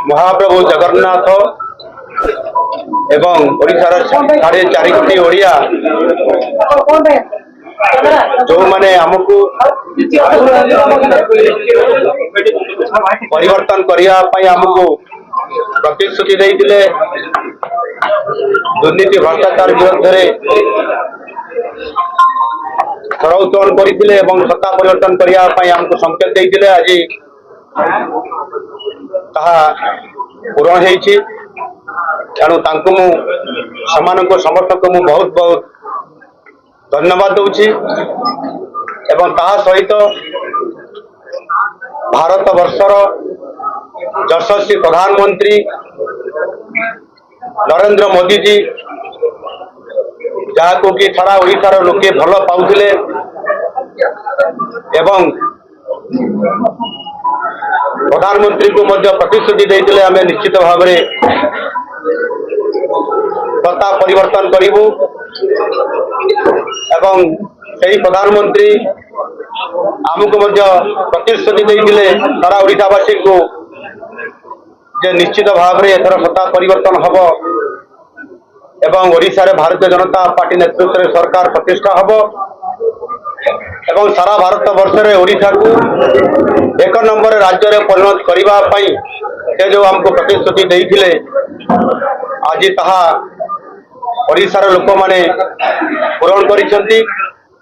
महाप्रभु जगन्नाथ एवं ओडिशार 4.5 कोटी ओडिया जो माने हमको परिवर्तन करिया पई हमको प्रतिश्रुति देइतिले दुर्नीति भ्रष्टाचार विरुद्ध स्वर उत्तोलन करते सत्ता परिवर्तन करने हमको संकेत देते आज पूरण तेणु तेणु समर्थक को बहुत बहुत धन्यवाद दूची एवं सहित भारत वर्षर यशस्वी प्रधानमंत्री नरेंद्र मोदी जी जहाँ कि सारा ओडिशार लोके भल पाउथिले एवं प्रधानमंत्री को मध्य प्रतिश्रुति देते आम निश्चित भाव सत्ता परिवर्तन करूँ एवं सही प्रधानमंत्री आमको मध्य प्रतिश्रुति देते सारा ओडिशावासी को जे निश्चित भाव एथर सत्ता परिवर्तन हम एवं ओडिशा रे भारतीय जनता पार्टी नेतृत्व में सरकार प्रतिष्ठा हब एवं सारा भारत वर्ष में ओडिशा को 1 नंबर राज्य में परिणत करने जो हमको प्रतिश्रुति देते आज ताहा ओडिशार लोक माने पूरण करिसेंती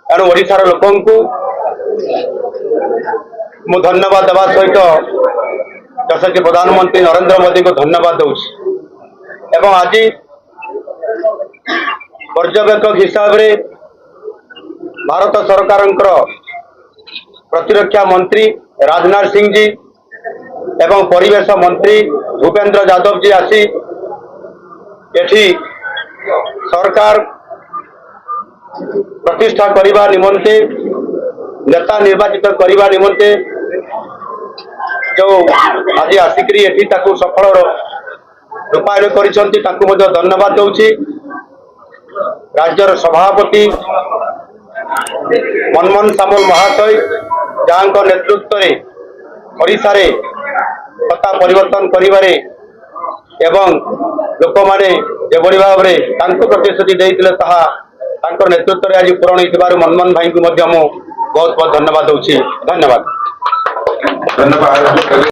एणु ओडिशार लोकन को मु धन्यवाद देवा सहित यशस्वी प्रधानमंत्री नरेंद्र मोदी को धन्यवाद दूची एवं आज पर्यवेक्षक हिसाब रे भारत सरकार प्रतिरक्षा मंत्री राजनाथ सिंह जी एवं परिवेश मंत्री भूपेंद्र यादव जी आसी एठी सरकार प्रतिष्ठा करने निमंते नेता निर्वाचित करने निमंते जो आज आसिक एठी ताकू सफल रूपायन करिसेंती ताकू मध्य धन्यवाद दूची राज्यर सभापति मनमोहन सामल महाशय जहाँ नेतृत्व में ओडिशा रे सत्ता परिवर्तन करिबारे एवं लोक माने जेभली भाव में प्रतिश्रुति देते नेतृत्व में आज पूरण होइथिबारु मनमोहन भाई को बहुत बहुत धन्यवाद दूची। धन्यवाद।